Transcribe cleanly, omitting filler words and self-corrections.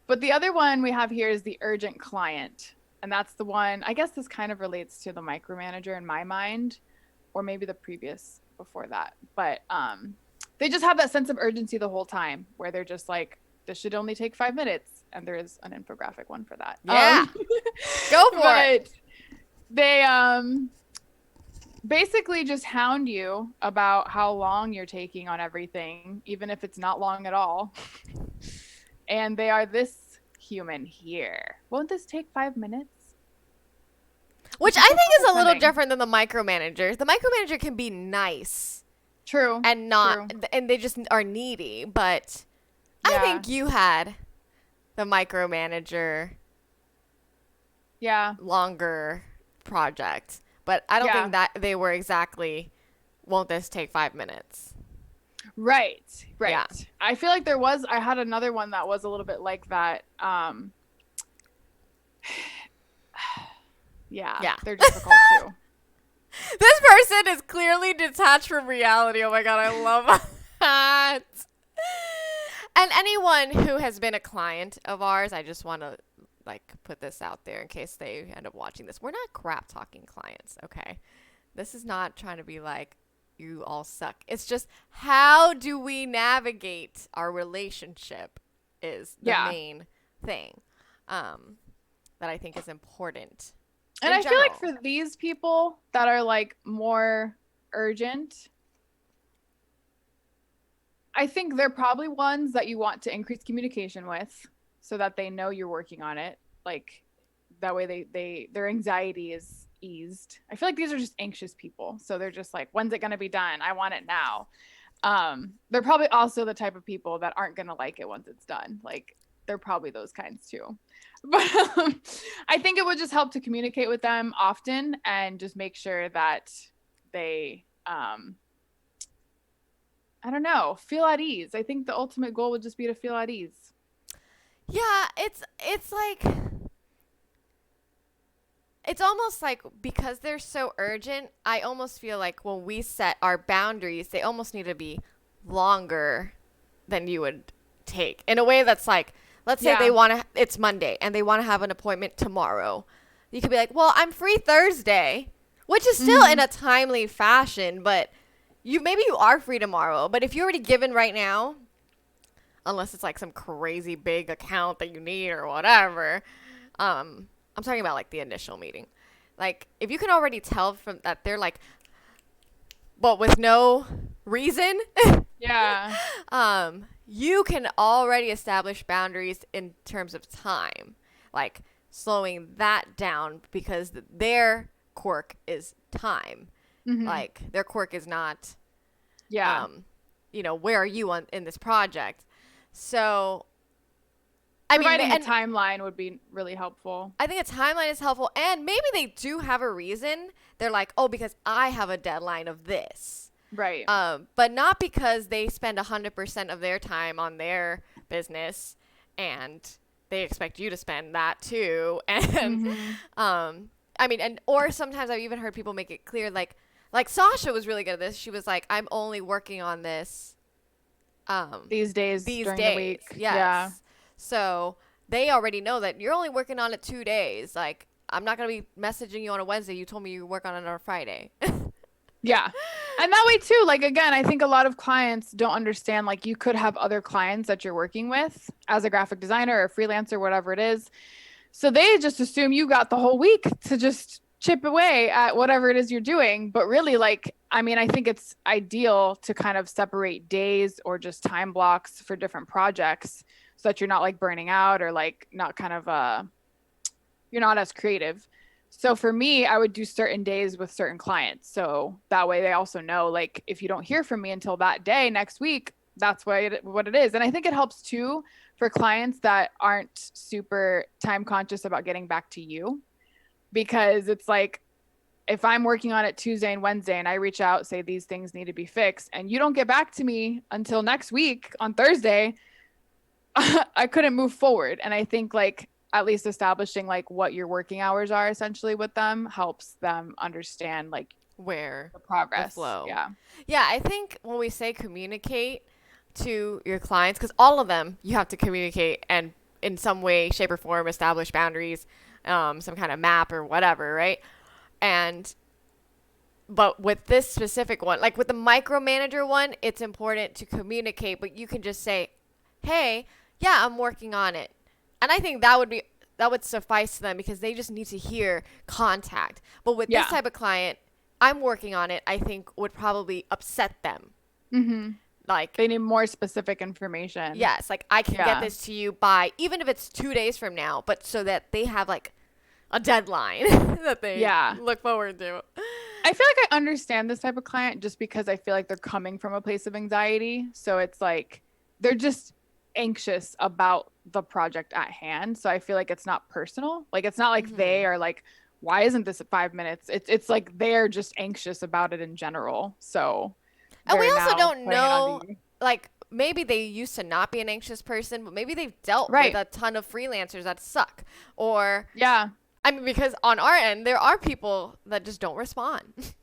But the other one we have here is the urgent client. And that's the one, I guess this kind of relates to the micromanager in my mind, or maybe the previous before that. But they just have that sense of urgency the whole time where they're just like, this should only take 5 minutes. And there is an infographic one for that. Yeah. Go for it. They basically just hound you about how long you're taking on everything, even if it's not long at all. And they are this human here. Won't this take 5 minutes? Which I think is a little different than the micromanager. The micromanager can be nice. True. And and they just are needy. But yeah. I think you had the micromanager longer project. But I don't think that they were exactly, won't this take 5 minutes? Right. Yeah. I feel like I had another one that was a little bit like that. Yeah. They're difficult too. This person is clearly detached from reality. Oh my God, I love that. And anyone who has been a client of ours, I just want to put this out there in case they end up watching this. We're not crap talking clients, okay? This is not trying to be like, you all suck. It's just, how do we navigate our relationship is the main thing that I think is important. And I feel like for these people that are like more urgent, I think they're probably ones that you want to increase communication with so that they know you're working on it. Like that way their anxiety is eased. I feel like these are just anxious people. So they're just like, when's it going to be done? I want it now. They're probably also the type of people that aren't going to like it once it's done. Like they're probably those kinds too. But I think it would just help to communicate with them often and just make sure that they, I don't know, feel at ease. I think the ultimate goal would just be to feel at ease. Yeah, it's like, it's almost like because they're so urgent, I almost feel like when we set our boundaries, they almost need to be longer than you would take. In a way that's like, let's say it's Monday and they want to have an appointment tomorrow. You could be like, well, I'm free Thursday, which is still in a timely fashion, but maybe you are free tomorrow. But if you're already given right now, unless it's like some crazy big account that you need or whatever, I'm talking about like the initial meeting. Like if you can already tell from that they're like, but with no reason. You can already establish boundaries in terms of time, like slowing that down because their quirk is time. Like their quirk is not, where are you in this project? So, providing a timeline would be really helpful. I think a timeline is helpful, and maybe they do have a reason. They're like, oh, because I have a deadline of this. Right. But not because they spend 100% of their time on their business and they expect you to spend that too. And, or sometimes I've even heard people make it clear, like Sasha was really good at this. She was like, I'm only working on this, these days during the week. Yes. Yeah. So they already know that you're only working on it 2 days. Like, I'm not going to be messaging you on a Wednesday. You told me you work on it on a Friday. Yeah. And that way too, like, again, I think a lot of clients don't understand, like you could have other clients that you're working with as a graphic designer or a freelancer, whatever it is. So they just assume you got the whole week to just chip away at whatever it is you're doing. But really, like, I mean, I think it's ideal to kind of separate days or just time blocks for different projects so that you're not like burning out or like not kind of, you're not as creative. So for me, I would do certain days with certain clients. So that way they also know, like, if you don't hear from me until that day next week, that's what it is. And I think it helps too for clients that aren't super time conscious about getting back to you, because it's like, if I'm working on it Tuesday and Wednesday and I reach out, say these things need to be fixed, and you don't get back to me until next week on Thursday, I couldn't move forward. And I think like, at least establishing like what your working hours are essentially with them helps them understand like where the progress, the flow. Yeah. I think when we say communicate to your clients, because all of them, you have to communicate and in some way, shape, or form establish boundaries, some kind of map or whatever, right? And but with this specific one, like with the micromanager one, it's important to communicate, but you can just say, "Hey, yeah, I'm working on it." And I think that would suffice to them because they just need to hear contact. But with this Yeah. type of client, I'm working on it, I think would probably upset them. Mm-hmm. Like, They need more specific information. yes, like I can get Yeah. this to you by, even if it's 2 days from now, but so that they have like a deadline that they Yeah. look forward to. I feel like I understand this type of client just because I feel like they're coming from a place of anxiety. So it's like they're just anxious about the project at hand. So I feel like it's not personal. Like it's not like Hmm. they are like, why isn't this at 5 minutes? It's like they're just anxious about it in general. So And we they're also now don't putting it onto know, you. like, maybe they used to not be an anxious person, but maybe they've dealt with Right. a ton of freelancers that suck. Or, Yeah. I mean, because on our end, there are people that just don't respond.